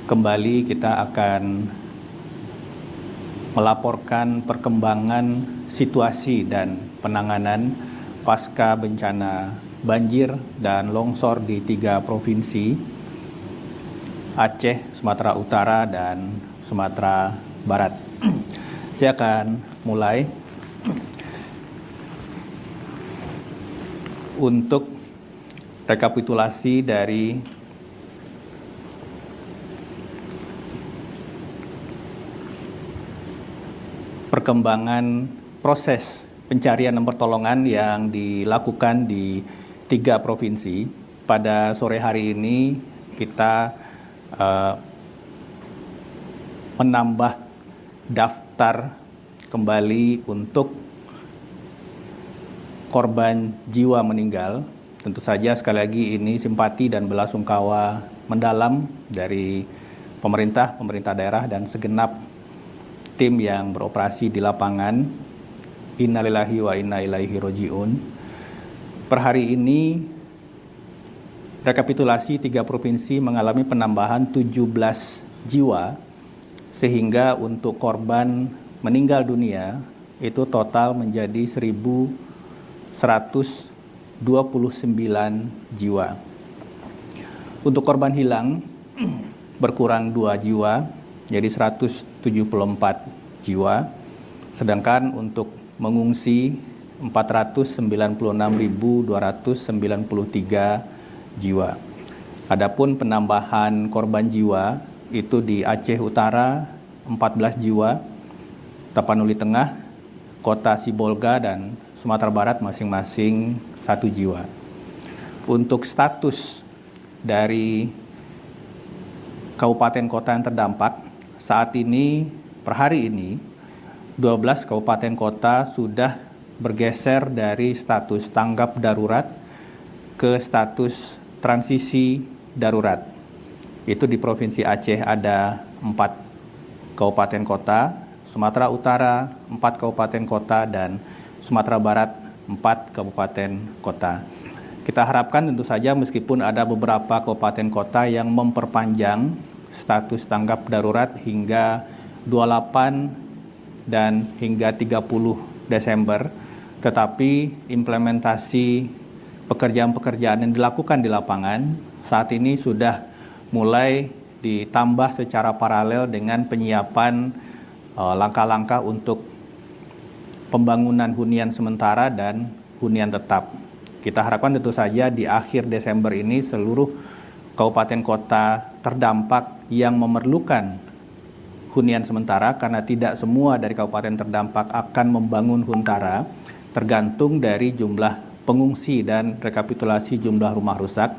Kembali kita akan melaporkan perkembangan situasi dan penanganan pasca bencana banjir dan longsor di 3 provinsi, Aceh, Sumatera Utara, dan Sumatera Barat. Saya akan mulai untuk rekapitulasi dari perkembangan proses pencarian dan pertolongan yang dilakukan di 3 provinsi. Pada sore hari ini kita menambah daftar kembali untuk korban jiwa meninggal. Tentu saja sekali lagi ini simpati dan belasungkawa mendalam dari pemerintah daerah dan segenap tim yang beroperasi di lapangan. Innalillahi wa inna ilaihi roji'un. Per hari ini rekapitulasi 3 provinsi mengalami penambahan 17 jiwa, sehingga untuk korban meninggal dunia itu total menjadi 1.129 jiwa. Untuk korban hilang berkurang 2 jiwa, jadi 174 jiwa, sedangkan untuk mengungsi 496.293 jiwa. Adapun penambahan korban jiwa itu di Aceh Utara 14 jiwa, Tapanuli Tengah, Kota Sibolga, dan Sumatera Barat masing-masing 1 jiwa. Untuk status dari kabupaten kota yang terdampak, saat ini, per hari ini, 12 kabupaten kota sudah bergeser dari status tanggap darurat ke status transisi darurat. Itu di Provinsi Aceh ada 4 kabupaten kota, Sumatera Utara 4 kabupaten kota, dan Sumatera Barat 4 kabupaten kota. Kita harapkan tentu saja meskipun ada beberapa kabupaten kota yang memperpanjang status tanggap darurat hingga 28 dan hingga 30 Desember, tetapi implementasi pekerjaan-pekerjaan yang dilakukan di lapangan saat ini sudah mulai ditambah secara paralel dengan penyiapan langkah-langkah untuk pembangunan hunian sementara dan hunian tetap. Kita harapkan tentu saja di akhir Desember ini seluruh kabupaten kota terdampak yang memerlukan hunian sementara, karena tidak semua dari kabupaten terdampak akan membangun huntara, tergantung dari jumlah pengungsi dan rekapitulasi jumlah rumah rusak.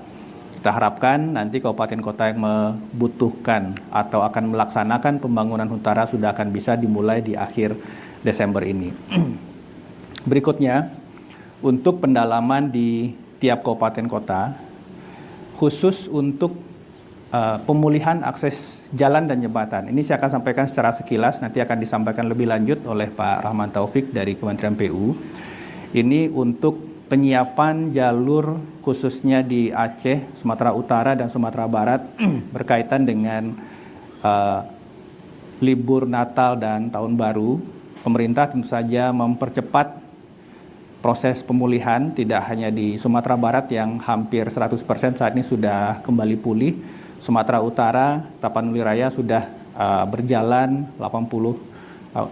Kita harapkan nanti kabupaten kota yang membutuhkan atau akan melaksanakan pembangunan huntara sudah akan bisa dimulai di akhir Desember ini. Berikutnya, untuk pendalaman di tiap kabupaten kota, khusus untuk pemulihan akses jalan dan jembatan. Ini saya akan sampaikan secara sekilas, nanti akan disampaikan lebih lanjut oleh Pak Rahman Taufik dari Kementerian PU. Ini untuk penyiapan jalur khususnya di Aceh, Sumatera Utara, dan Sumatera Barat berkaitan dengan libur Natal dan Tahun Baru. Pemerintah tentu saja mempercepat proses pemulihan, tidak hanya di Sumatera Barat yang hampir 100% saat ini sudah kembali pulih. Sumatera Utara, Tapanuli Raya sudah berjalan 80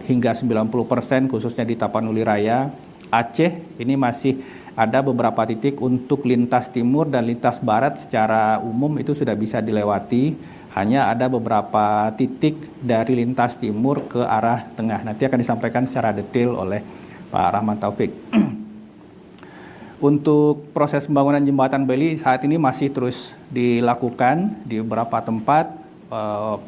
hingga 90%, khususnya di Tapanuli Raya. Aceh ini masih ada beberapa titik untuk lintas timur dan lintas barat secara umum itu sudah bisa dilewati. Hanya ada beberapa titik dari lintas timur ke arah tengah. Nanti akan disampaikan secara detail oleh Pak Rahman Taufik. Untuk proses pembangunan jembatan Beli saat ini masih terus dilakukan di beberapa tempat.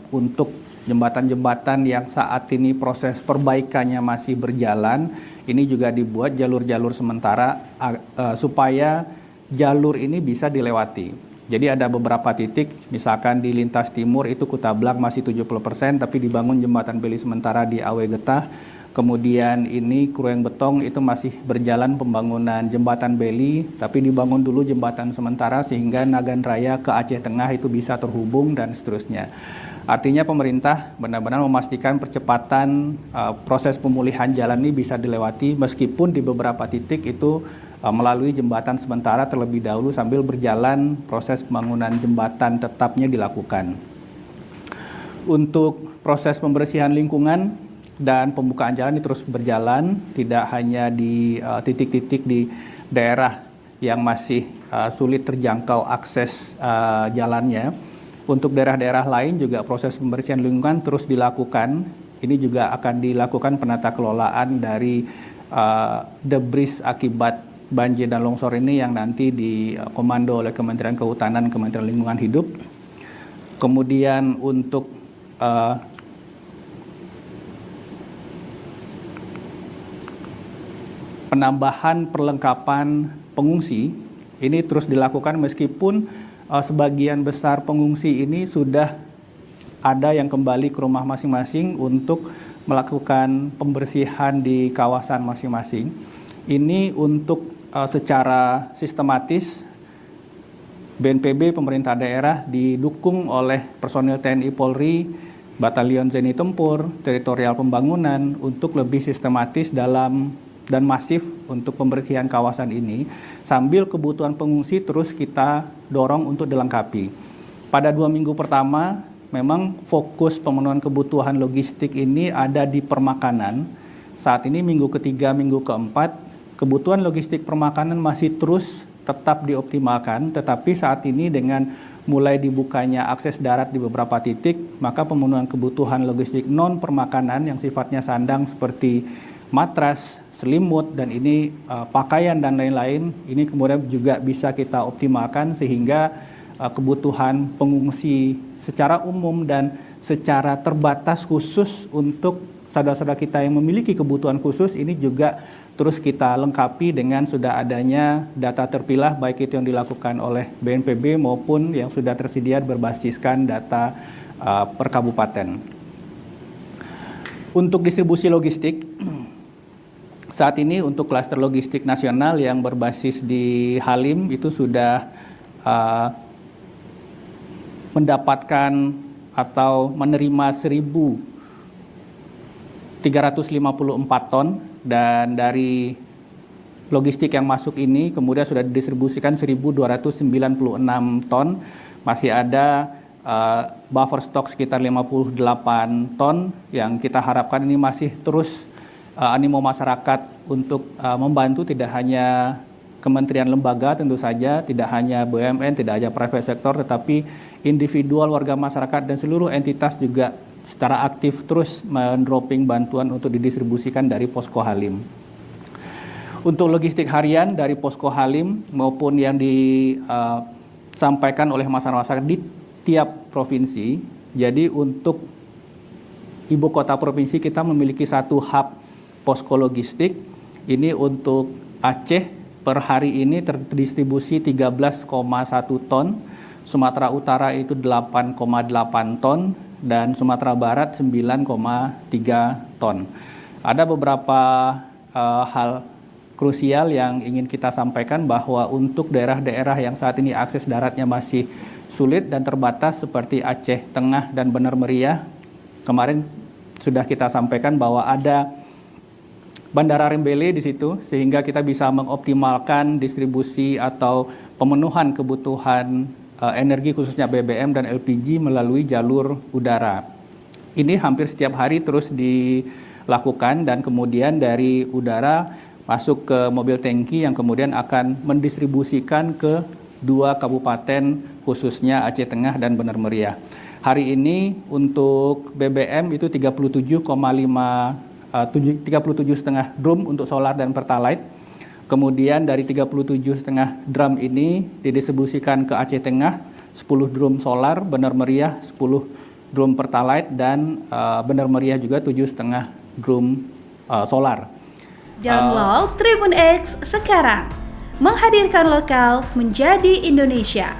Untuk jembatan-jembatan yang saat ini proses perbaikannya masih berjalan, ini juga dibuat jalur-jalur sementara supaya jalur ini bisa dilewati. Jadi ada beberapa titik, misalkan di lintas timur itu Kutablak masih 70%, tapi dibangun jembatan Beli sementara di Awe Getah. Kemudian ini Krueng Betong itu masih berjalan pembangunan jembatan Beli, tapi dibangun dulu jembatan sementara sehingga Nagan Raya ke Aceh Tengah itu bisa terhubung dan seterusnya. Artinya pemerintah benar-benar memastikan percepatan proses pemulihan jalan ini bisa dilewati meskipun di beberapa titik itu melalui jembatan sementara terlebih dahulu sambil berjalan proses pembangunan jembatan tetapnya dilakukan. Untuk proses pembersihan lingkungan dan pembukaan jalan ini terus berjalan, tidak hanya di titik-titik di daerah yang masih sulit terjangkau akses jalannya. Untuk daerah-daerah lain juga proses pembersihan lingkungan terus dilakukan. Ini juga akan dilakukan penata kelolaan dari debris akibat banjir dan longsor ini yang nanti dikomando oleh Kementerian Kehutanan, Kementerian Lingkungan Hidup. Kemudian untuk penambahan perlengkapan pengungsi ini terus dilakukan meskipun sebagian besar pengungsi ini sudah ada yang kembali ke rumah masing-masing untuk melakukan pembersihan di kawasan masing-masing. Ini untuk secara sistematis BNPB pemerintah daerah didukung oleh personil TNI Polri, Batalion Zeni Tempur, Teritorial Pembangunan untuk lebih sistematis dalam dan masif untuk pembersihan kawasan ini, sambil kebutuhan pengungsi terus kita dorong untuk dilengkapi. Pada 2 minggu pertama, memang fokus pemenuhan kebutuhan logistik ini ada di permakanan. Saat ini minggu ketiga, minggu keempat, kebutuhan logistik permakanan masih terus tetap dioptimalkan, tetapi saat ini dengan mulai dibukanya akses darat di beberapa titik, maka pemenuhan kebutuhan logistik non permakanan yang sifatnya sandang seperti matras, selimut, dan ini pakaian dan lain-lain, ini kemudian juga bisa kita optimalkan sehingga kebutuhan pengungsi secara umum dan secara terbatas khusus untuk saudara-saudara kita yang memiliki kebutuhan khusus ini juga terus kita lengkapi dengan sudah adanya data terpilah baik itu yang dilakukan oleh BNPB maupun yang sudah tersedia berbasiskan data per kabupaten. Untuk distribusi logistik, saat ini untuk klaster logistik nasional yang berbasis di Halim itu sudah mendapatkan atau menerima 1.354 ton, dan dari logistik yang masuk ini kemudian sudah didistribusikan 1.296 ton, masih ada buffer stok sekitar 58 ton yang kita harapkan ini masih terus animo masyarakat untuk membantu, tidak hanya kementerian lembaga tentu saja, tidak hanya BUMN, tidak hanya private sector, tetapi individual warga masyarakat dan seluruh entitas juga secara aktif terus mendropping bantuan untuk didistribusikan dari Posko Halim. Untuk logistik harian dari Posko Halim maupun yang disampaikan oleh masyarakat di tiap provinsi, jadi untuk ibu kota provinsi kita memiliki satu hub posko logistik. Ini untuk Aceh per hari ini terdistribusi 13,1 ton, Sumatera Utara itu 8,8 ton, dan Sumatera Barat 9,3 ton. Ada beberapa hal krusial yang ingin kita sampaikan bahwa untuk daerah-daerah yang saat ini akses daratnya masih sulit dan terbatas seperti Aceh Tengah dan Bener Meriah, kemarin sudah kita sampaikan bahwa ada Bandara Rembele di situ sehingga kita bisa mengoptimalkan distribusi atau pemenuhan kebutuhan energi khususnya BBM dan LPG melalui jalur udara. Ini hampir setiap hari terus dilakukan dan kemudian dari udara masuk ke mobil tangki yang kemudian akan mendistribusikan ke 2 kabupaten khususnya Aceh Tengah dan Bener Meriah. Hari ini untuk BBM itu 37,5 37,5 drum untuk solar dan pertalite. Kemudian dari 37,5 drum ini didistribusikan ke Aceh Tengah 10 drum solar, Bener Meriah 10 drum pertalite, dan Bener Meriah juga 7,5 drum solar. Download Tribun X sekarang, menghadirkan lokal menjadi Indonesia.